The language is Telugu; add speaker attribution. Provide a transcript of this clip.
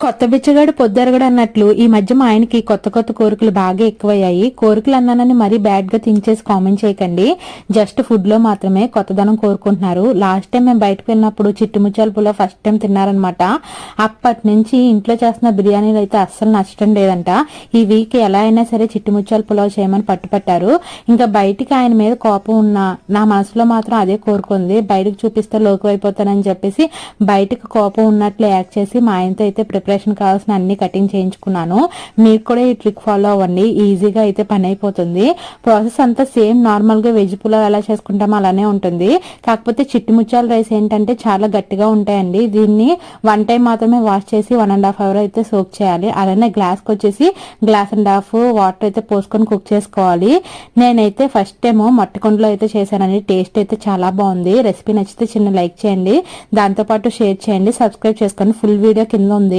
Speaker 1: కొత్త బిచ్చగాడు పొద్దరగడు అన్నట్లు ఈ మధ్య మా ఆయనకి కొత్త కొత్త కోరికలు బాగా ఎక్కువయ్యాయి. కోరికలు అన్నానని మరీ బ్యాడ్ గా థింక్ చేసి కామెంట్ చేయకండి. జస్ట్ ఫుడ్ లో మాత్రమే కొత్తదనం కోరుకుంటున్నారు. లాస్ట్ టైం మేము బయటకు వెళ్ళినప్పుడు చిట్టుముచ్చాల పులావ్ ఫస్ట్ టైం తిన్నారనమాట. అప్పటి నుంచి ఇంట్లో చేస్తున్న బిర్యానీలు అయితే అస్సలు నచ్చడం లేదంట. ఈ వీక్ ఎలా అయినా సరే చిట్టుముచ్చాల పులావ్ చేయమని పట్టుపట్టారు. ఇంకా బయటికి ఆయన మీద కోపం ఉన్నా నా మనసులో మాత్రం అదే కోరుకుంది. బయటకు చూపిస్తే లోకు అయిపోతానని చెప్పేసి బయటకు కోపం ఉన్నట్లు యాక్ట్ చేసి మా ఆయనతో అయితే ప్రిపరేషన్ కావాల్సిన అన్ని కటింగ్ చేయించుకున్నాను. మీరు కూడా ఈ ట్రిక్ ఫాలో అవ్వండి. ఈజీగా అయితే పని అయిపోతుంది. ప్రాసెస్ అంతా సేమ్ నార్మల్ గా వెజ్ పులావ్ ఎలా చేసుకుంటామో అలానే ఉంటుంది. కాకపోతే చిట్టుముచ్చాల రైస్ ఏంటంటే చాలా గట్టిగా ఉంటాయండి. దీన్ని 1 టైం మాత్రమే వాష్ చేసి 1.5 అవర్ అయితే సోక్ చేయాలి. అలానే గ్లాస్ కి వచ్చేసి 1.5 గ్లాస్ వాటర్ అయితే పోసుకొని కుక్ చేసుకోవాలి. నేనైతే ఫస్ట్ టైం మట్టకొండలో అయితే చేశానండి. టేస్ట్ అయితే చాలా బాగుంది. రెసిపీ నచ్చితే చిన్న లైక్ చేయండి, దాంతో పాటు షేర్ చేయండి, సబ్స్క్రైబ్ చేసుకోండి. ఫుల్ వీడియో కింద ఉంది.